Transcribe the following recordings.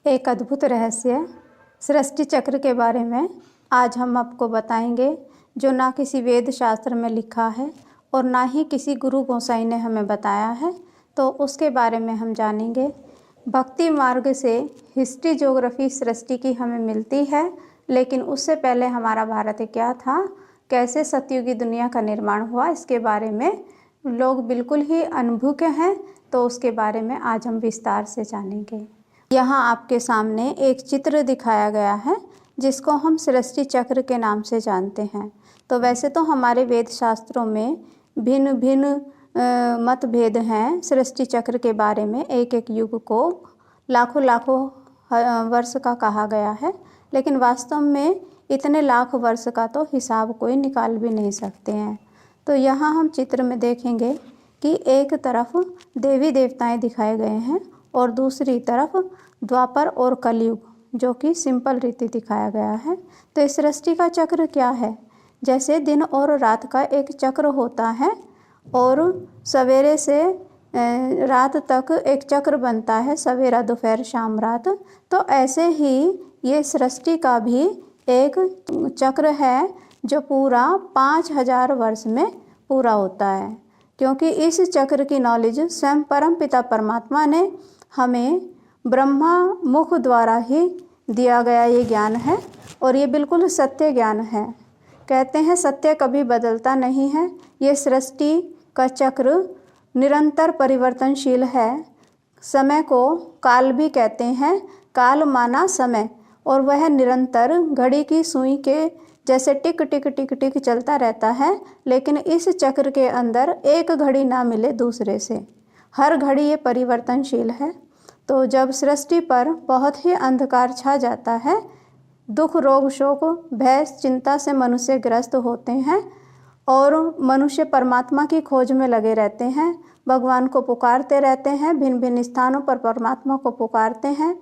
एक अद्भुत रहस्य सृष्टि चक्र के बारे में आज हम आपको बताएंगे, जो ना किसी वेद शास्त्र में लिखा है और ना ही किसी गुरु गोसाई ने हमें बताया है। तो उसके बारे में हम जानेंगे। भक्ति मार्ग से हिस्ट्री ज्योग्राफी सृष्टि की हमें मिलती है, लेकिन उससे पहले हमारा भारत क्या था, कैसे सतयुगी दुनिया का निर्माण हुआ, इसके बारे में लोग बिल्कुल ही अनुभूख हैं। तो उसके बारे में आज हम विस्तार से जानेंगे। यहाँ आपके सामने एक चित्र दिखाया गया है, जिसको हम सृष्टि चक्र के नाम से जानते हैं। तो वैसे तो हमारे वेद शास्त्रों में भिन्न भिन्न मतभेद हैं सृष्टि चक्र के बारे में। एक एक युग को लाखों लाखों वर्ष का कहा गया है, लेकिन वास्तव में इतने लाख वर्ष का तो हिसाब कोई निकाल भी नहीं सकते हैं। तो यहाँ हम चित्र में देखेंगे कि एक तरफ देवी देवताएं दिखाए गए हैं और दूसरी तरफ द्वापर और कलयुग, जो कि सिंपल रीति दिखाया गया है। तो इस सृष्टि का चक्र क्या है? जैसे दिन और रात का एक चक्र होता है और सवेरे से रात तक एक चक्र बनता है, सवेरा दोपहर शाम रात। तो ऐसे ही ये सृष्टि का भी एक चक्र है, जो पूरा 5000 वर्ष में पूरा होता है। क्योंकि इस चक्र की नॉलेज स्वयं परम पिता परमात्मा ने हमें ब्रह्मा मुख द्वारा ही दिया गया ये ज्ञान है, और ये बिल्कुल सत्य ज्ञान है। कहते हैं सत्य कभी बदलता नहीं है। ये सृष्टि का चक्र निरंतर परिवर्तनशील है। समय को काल भी कहते हैं, काल माना समय, और वह निरंतर घड़ी की सुई के जैसे टिक टिक टिक टिक चलता रहता है। लेकिन इस चक्र के अंदर एक घड़ी ना मिले दूसरे से, हर घड़ी ये परिवर्तनशील है। तो जब सृष्टि पर बहुत ही अंधकार छा जाता है, दुख रोग शोक भय चिंता से मनुष्य ग्रस्त होते हैं और मनुष्य परमात्मा की खोज में लगे रहते हैं, भगवान को पुकारते रहते हैं, भिन्न भिन्न स्थानों पर परमात्मा को पुकारते हैं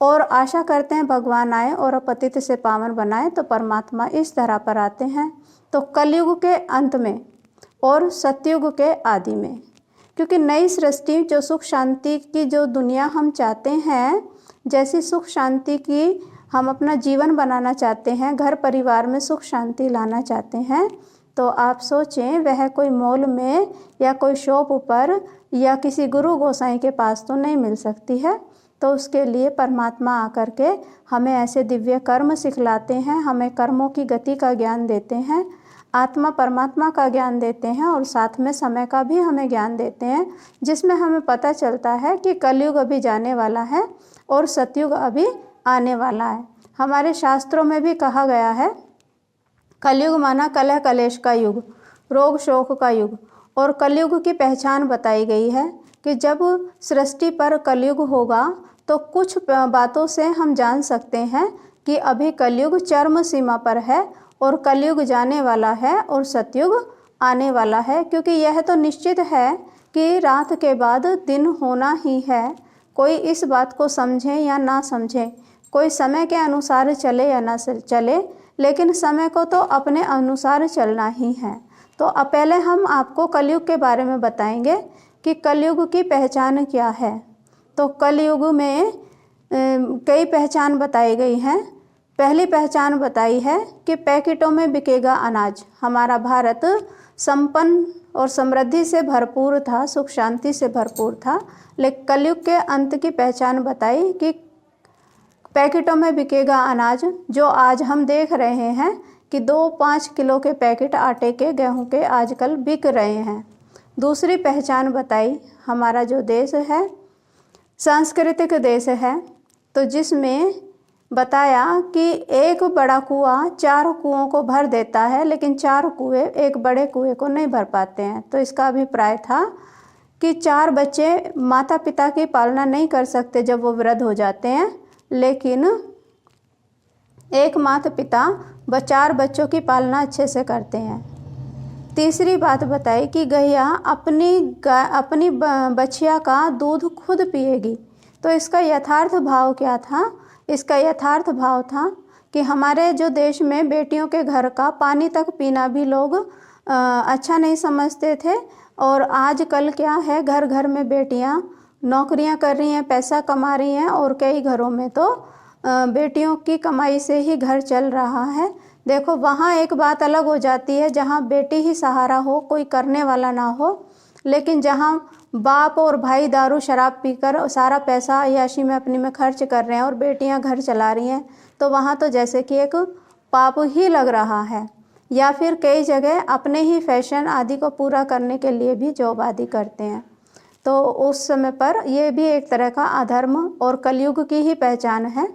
और आशा करते हैं भगवान आए और पतित से पावन बनाए। तो परमात्मा इस तरह पर आते हैं। तो कलयुग के अंत में और सतयुग के आदि में, क्योंकि नई सृष्टि जो सुख शांति की जो दुनिया हम चाहते हैं, जैसी सुख शांति की हम अपना जीवन बनाना चाहते हैं, घर परिवार में सुख शांति लाना चाहते हैं, तो आप सोचें वह कोई मॉल में या कोई शॉप पर या किसी गुरु गोसाई के पास तो नहीं मिल सकती है। तो उसके लिए परमात्मा आकर के हमें ऐसे दिव्य कर्म सिखलाते हैं, हमें कर्मों की गति का ज्ञान देते हैं, आत्मा परमात्मा का ज्ञान देते हैं और साथ में समय का भी हमें ज्ञान देते हैं, जिसमें हमें पता चलता है कि कलयुग अभी जाने वाला है और सतयुग अभी आने वाला है। हमारे शास्त्रों में भी कहा गया है, कलयुग माना कलह कलेश का युग, रोग शोक का युग। और कलयुग की पहचान बताई गई है कि जब सृष्टि पर कलयुग होगा तो कुछ बातों से हम जान सकते हैं कि अभी कलयुग चरम सीमा पर है और कलयुग जाने वाला है और सतयुग आने वाला है। क्योंकि यह तो निश्चित है कि रात के बाद दिन होना ही है। कोई इस बात को समझे या ना समझे, कोई समय के अनुसार चले या ना चले, लेकिन समय को तो अपने अनुसार चलना ही है। तो पहले हम आपको कलयुग के बारे में बताएंगे कि कलयुग की पहचान क्या है। तो कलयुग में कई पहचान बताई गई हैं। पहली पहचान बताई है कि पैकेटों में बिकेगा अनाज। हमारा भारत संपन्न और समृद्धि से भरपूर था, सुख शांति से भरपूर था, लेकिन कलयुग के अंत की पहचान बताई कि पैकेटों में बिकेगा अनाज। जो आज हम देख रहे हैं कि 2-5 किलो के पैकेट आटे के गेहूं के आजकल बिक रहे हैं। दूसरी पहचान बताई, हमारा जो देश है सांस्कृतिक देश है, तो जिसमें बताया कि एक बड़ा कुआं 4 कुओं को भर देता है, लेकिन 4 कुएं एक बड़े कुएं को नहीं भर पाते हैं। तो इसका अभिप्राय था कि 4 बच्चे माता पिता की पालना नहीं कर सकते जब वो वृद्ध हो जाते हैं, लेकिन एक माता पिता 4 बच्चों की पालना अच्छे से करते हैं। तीसरी बात बताई कि गैया अपनी बछिया का दूध खुद पिएगी। तो इसका यथार्थ भाव क्या था? इसका यथार्थ भाव था कि हमारे जो देश में बेटियों के घर का पानी तक पीना भी लोग अच्छा नहीं समझते थे, और आजकल क्या है, घर घर में बेटियां नौकरियां कर रही हैं, पैसा कमा रही हैं, और कई घरों में तो बेटियों की कमाई से ही घर चल रहा है। देखो वहाँ एक बात अलग हो जाती है जहाँ बेटी ही सहारा हो, कोई करने वाला ना हो, लेकिन जहाँ बाप और भाई दारू शराब पीकर सारा पैसा अय्याशी में अपनी में खर्च कर रहे हैं और बेटियां घर चला रही हैं, तो वहाँ तो जैसे कि एक पाप ही लग रहा है। या फिर कई जगह अपने ही फैशन आदि को पूरा करने के लिए भी जॉब आदि करते हैं, तो उस समय पर ये भी एक तरह का अधर्म और कलयुग की ही पहचान है।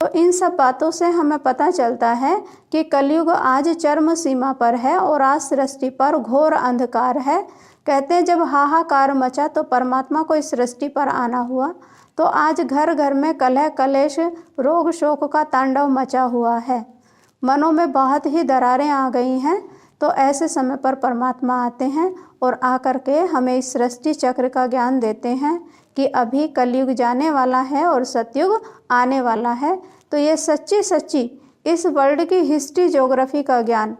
तो इन सब बातों से हमें पता चलता है कि कलयुग आज चरम सीमा पर है और आज सृष्टि पर घोर अंधकार है। कहते हैं जब हाहाकार मचा तो परमात्मा को इस सृष्टि पर आना हुआ, तो आज घर घर में कलह कलेश रोग शोक का तांडव मचा हुआ है। मनों में बहुत ही दरारें आ गई हैं। तो ऐसे समय पर परमात्मा आते हैं और आकर के हमें इस सृष्टि चक्र का ज्ञान देते हैं कि अभी कलयुग जाने वाला है और सतयुग आने वाला है। तो ये सच्ची इस वर्ल्ड की हिस्ट्री ज्योग्राफी का ज्ञान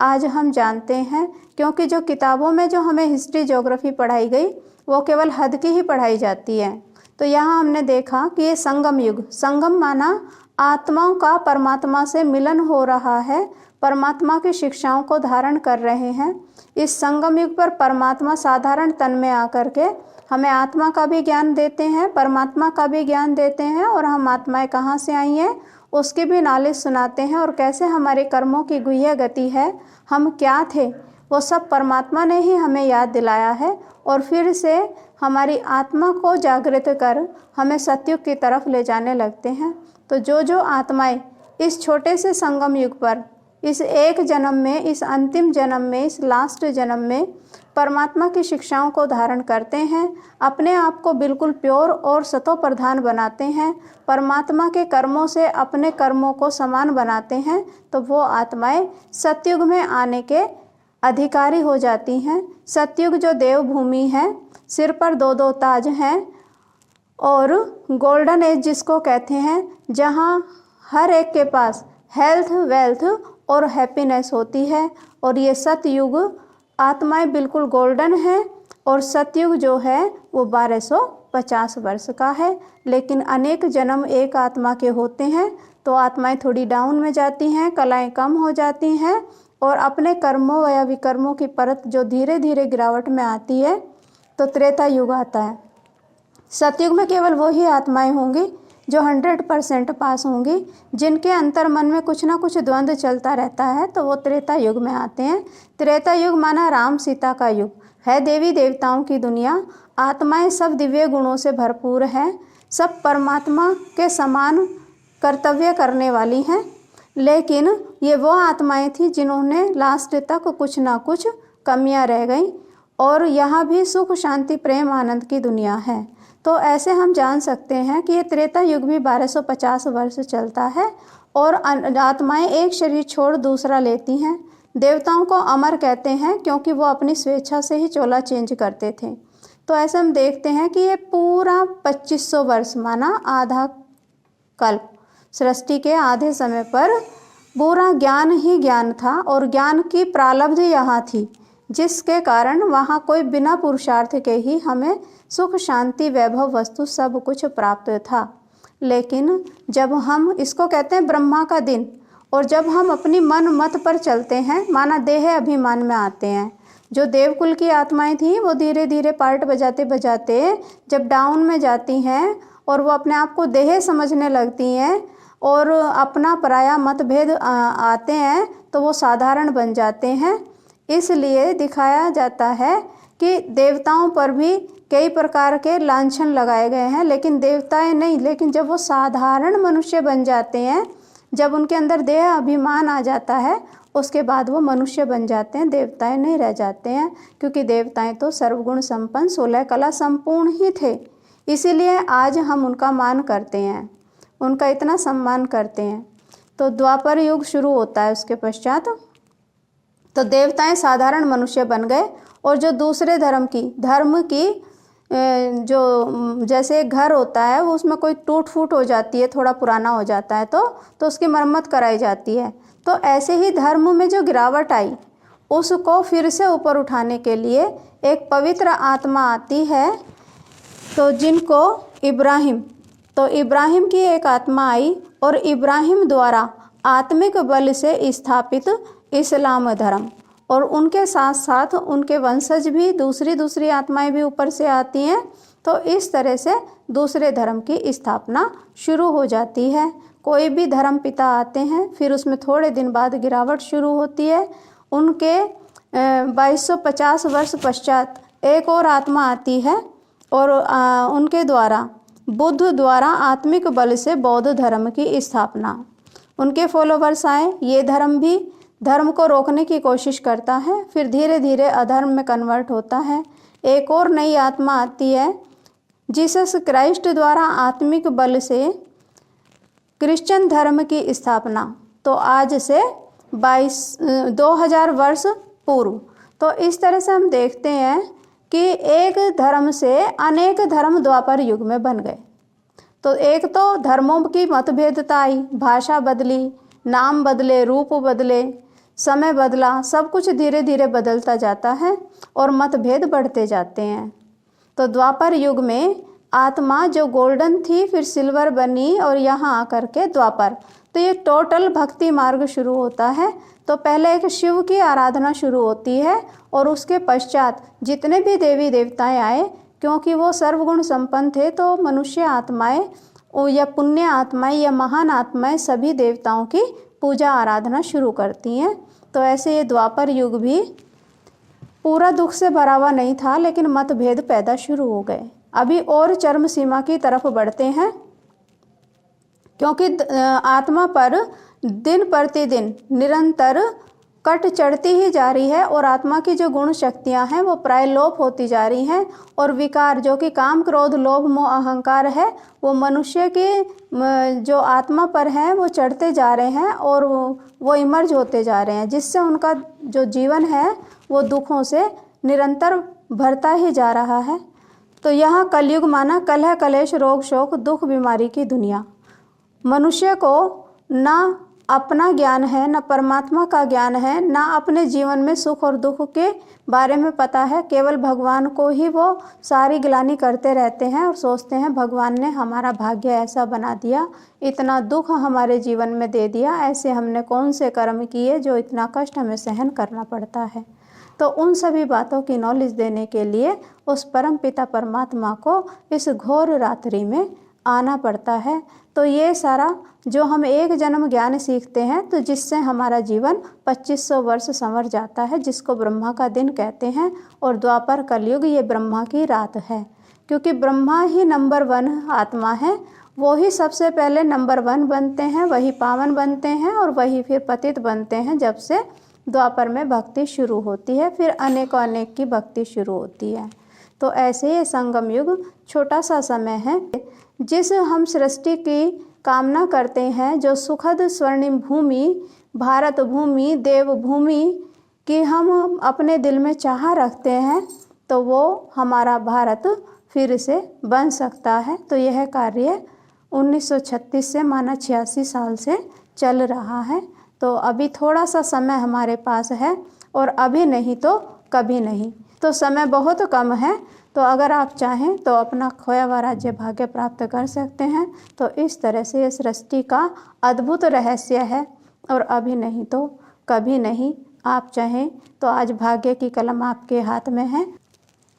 आज हम जानते हैं, क्योंकि जो किताबों में जो हमें हिस्ट्री ज्योग्राफी पढ़ाई गई वो केवल हद की ही पढ़ाई जाती है। तो यहाँ हमने देखा कि ये संगम युग, संगम माना आत्माओं का परमात्मा से मिलन हो रहा है, परमात्मा की शिक्षाओं को धारण कर रहे हैं। इस संगम युग पर परमात्मा साधारण तन में आकर के हमें आत्मा का भी ज्ञान देते हैं, परमात्मा का भी ज्ञान देते हैं, और हम आत्माएं कहाँ से आई हैं उसकी भी नॉलेज सुनाते हैं, और कैसे हमारे कर्मों की गुह्य गति है, हम क्या थे, वो सब परमात्मा ने ही हमें याद दिलाया है। और फिर से हमारी आत्मा को जागृत कर हमें सतयुग की तरफ ले जाने लगते हैं। तो जो आत्माएं इस छोटे से संगम युग पर, इस एक जन्म में, इस अंतिम जन्म में, इस लास्ट जन्म में परमात्मा की शिक्षाओं को धारण करते हैं, अपने आप को बिल्कुल प्योर और सतो प्रधान बनाते हैं, परमात्मा के कर्मों से अपने कर्मों को समान बनाते हैं, तो वो आत्माएं सतयुग में आने के अधिकारी हो जाती हैं। सतयुग जो देवभूमि है, सिर पर 2-2 ताज हैं, और गोल्डन एज जिसको कहते हैं, जहाँ हर एक के पास हेल्थ, वेल्थ और हैप्पीनेस होती है। और ये सतयुग आत्माएं बिल्कुल गोल्डन हैं, और सतयुग जो है वो 1250 वर्ष का है। लेकिन अनेक जन्म एक आत्मा के होते हैं, तो आत्माएं थोड़ी डाउन में जाती हैं, कलाएं कम हो जाती हैं, और अपने कर्मों या विकर्मों की परत जो धीरे धीरे गिरावट में आती है, तो त्रेता युग आता है। सतयुग में केवल वही आत्माएं होंगी जो 100% पास होंगी, जिनके अंतर मन में कुछ ना कुछ द्वंद्व चलता रहता है, तो वो त्रेता युग में आते हैं। त्रेता युग माना राम सीता का युग है, देवी देवताओं की दुनिया। आत्माएं सब दिव्य गुणों से भरपूर हैं, सब परमात्मा के समान कर्तव्य करने वाली हैं। लेकिन ये वो आत्माएं थी जिन्होंने लास्ट तक कुछ ना कुछ कमियां रह गई, और यहाँ भी सुख शांति प्रेम आनंद की दुनिया है। तो ऐसे हम जान सकते हैं कि ये त्रेता युग भी 1250 वर्ष चलता है, और आत्माएं एक शरीर छोड़ दूसरा लेती हैं। देवताओं को अमर कहते हैं क्योंकि वो अपनी स्वेच्छा से ही चोला चेंज करते थे। तो ऐसे हम देखते हैं कि ये पूरा 2500 वर्ष माना आधा कल्प, सृष्टि के आधे समय पर पूरा ज्ञान ही ज्ञान था, और ज्ञान की प्रारब्ध यहाँ थी, जिसके कारण वहाँ कोई बिना पुरुषार्थ के ही हमें सुख शांति वैभव वस्तु सब कुछ प्राप्त था। लेकिन जब हम, इसको कहते हैं ब्रह्मा का दिन, और जब हम अपनी मन मत पर चलते हैं, माना देह अभिमान में आते हैं, जो देवकुल की आत्माएं थी वो धीरे धीरे पार्ट बजाते बजाते जब डाउन में जाती हैं, और वो अपने आप को देह समझने लगती हैं, और अपना पराया मतभेद आते हैं, तो वो साधारण बन जाते हैं। इसलिए दिखाया जाता है कि देवताओं पर भी कई प्रकार के लांछन लगाए गए हैं, लेकिन देवताएं नहीं। लेकिन जब वो साधारण मनुष्य बन जाते हैं, जब उनके अंदर देह अभिमान आ जाता है, उसके बाद वो मनुष्य बन जाते हैं, देवताएं नहीं रह जाते हैं। क्योंकि देवताएं तो सर्वगुण संपन्न 16 कला संपूर्ण ही थे, इसीलिए आज हम उनका मान करते हैं, उनका इतना सम्मान करते हैं। तो द्वापर युग शुरू होता है, उसके पश्चात तो देवताएं साधारण मनुष्य बन गए, और जो दूसरे धर्म की जो जैसे एक घर होता है, वो उसमें कोई टूट फूट हो जाती है, थोड़ा पुराना हो जाता है, तो उसकी मरम्मत कराई जाती है। तो ऐसे ही धर्म में जो गिरावट आई, उसको फिर से ऊपर उठाने के लिए एक पवित्र आत्मा आती है, तो जिनको इब्राहिम की एक आत्मा आई और इब्राहिम द्वारा आत्मिक बल से स्थापित इस्लाम धर्म, और उनके साथ साथ उनके वंशज भी दूसरी आत्माएं भी ऊपर से आती हैं। तो इस तरह से दूसरे धर्म की स्थापना शुरू हो जाती है। कोई भी धर्म पिता आते हैं, फिर उसमें थोड़े दिन बाद गिरावट शुरू होती है। उनके 2250 वर्ष पश्चात एक और आत्मा आती है और उनके द्वारा बुद्ध द्वारा आत्मिक बल से बौद्ध धर्म की स्थापना। उनके फॉलोवर्स आए, ये धर्म भी धर्म को रोकने की कोशिश करता है, फिर धीरे धीरे अधर्म में कन्वर्ट होता है। एक और नई आत्मा आती है, जीसस क्राइस्ट द्वारा आत्मिक बल से क्रिश्चियन धर्म की स्थापना। तो आज से 2000 वर्ष पूर्व। तो इस तरह से हम देखते हैं कि एक धर्म से अनेक धर्म द्वापर युग में बन गए। तो एक तो धर्मों की मतभेदता आई, भाषा बदली, नाम बदले, रूप बदले, समय बदला, सब कुछ धीरे धीरे बदलता जाता है और मतभेद बढ़ते जाते हैं। तो द्वापर युग में आत्मा जो गोल्डन थी फिर सिल्वर बनी और यहाँ आकर के द्वापर। तो ये टोटल भक्ति मार्ग शुरू होता है। तो पहले एक शिव की आराधना शुरू होती है और उसके पश्चात जितने भी देवी देवताएं आए, क्योंकि वो सर्वगुण संपन्न थे, तो मनुष्य आत्माएं या पुण्य आत्माएं या महान आत्माएं सभी देवताओं की पूजा आराधना शुरू करती हैं। तो ऐसे ये द्वापर युग भी पूरा दुख से भरा हुआ नहीं था, लेकिन मतभेद पैदा शुरू हो गए। अभी और चरम सीमा की तरफ बढ़ते हैं, क्योंकि आत्मा पर दिन प्रतिदिन निरंतर कट चढ़ती ही जा रही है और आत्मा की जो गुण शक्तियां हैं वो प्राय लोप होती जा रही हैं, और विकार जो कि काम क्रोध लोभ मोह अहंकार है वो मनुष्य की जो आत्मा पर है वो चढ़ते जा रहे हैं और वो इमर्ज होते जा रहे हैं, जिससे उनका जो जीवन है वो दुखों से निरंतर भरता ही जा रहा है। तो यहाँ कलयुग माना कलह कलेश रोग शोक दुख बीमारी की दुनिया। मनुष्य को ना अपना ज्ञान है, न परमात्मा का ज्ञान है, ना अपने जीवन में सुख और दुख के बारे में पता है। केवल भगवान को ही वो सारी गिलानी करते रहते हैं और सोचते हैं भगवान ने हमारा भाग्य ऐसा बना दिया, इतना दुख हमारे जीवन में दे दिया, ऐसे हमने कौन से कर्म किए जो इतना कष्ट हमें सहन करना पड़ता है। तो उन सभी बातों की नॉलेज देने के लिए उस परम पिता परमात्मा को इस घोर रात्रि में आना पड़ता है। तो ये सारा जो हम एक जन्म ज्ञान सीखते हैं, तो जिससे हमारा जीवन 2500 वर्ष संवर जाता है, जिसको ब्रह्मा का दिन कहते हैं, और द्वापर कलयुग ये ब्रह्मा की रात है, क्योंकि ब्रह्मा ही नंबर 1 आत्मा है। वो ही सबसे पहले नंबर 1 बनते हैं, वही पावन बनते हैं और वही फिर पतित बनते हैं। जब से द्वापर में भक्ति शुरू होती है, फिर अनेकों अनेक की भक्ति शुरू होती है। तो ऐसे ये संगम युग छोटा सा समय है, जिस हम सृष्टि की कामना करते हैं, जो सुखद स्वर्णिम भूमि भारत भूमि देव भूमि की हम अपने दिल में चाह रखते हैं, तो वो हमारा भारत फिर से बन सकता है। तो यह कार्य 1936 से माना 86 साल से चल रहा है। तो अभी थोड़ा सा समय हमारे पास है, और अभी नहीं तो कभी नहीं। तो समय बहुत कम है, तो अगर आप चाहें तो अपना खोया हुआ राज्य भाग्य प्राप्त कर सकते हैं। तो इस तरह से ये सृष्टि का अद्भुत रहस्य है, और अभी नहीं तो कभी नहीं। आप चाहें तो आज भाग्य की कलम आपके हाथ में है,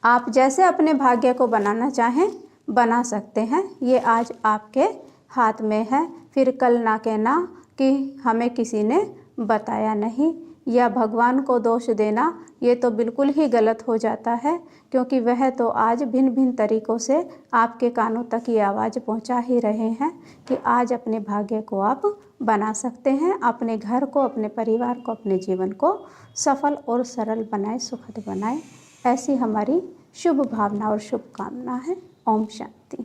आप जैसे अपने भाग्य को बनाना चाहें बना सकते हैं। ये आज आपके हाथ में है। फिर कल ना कहना कि हमें किसी ने बताया नहीं, या भगवान को दोष देना, ये तो बिल्कुल ही गलत हो जाता है, क्योंकि वह तो आज भिन्न भिन्न तरीक़ों से आपके कानों तक ये आवाज़ पहुंचा ही रहे हैं कि आज अपने भाग्य को आप बना सकते हैं, अपने घर को, अपने परिवार को, अपने जीवन को सफल और सरल बनाए, सुखद बनाए। ऐसी हमारी शुभ भावना और शुभकामना है। ओम शांति।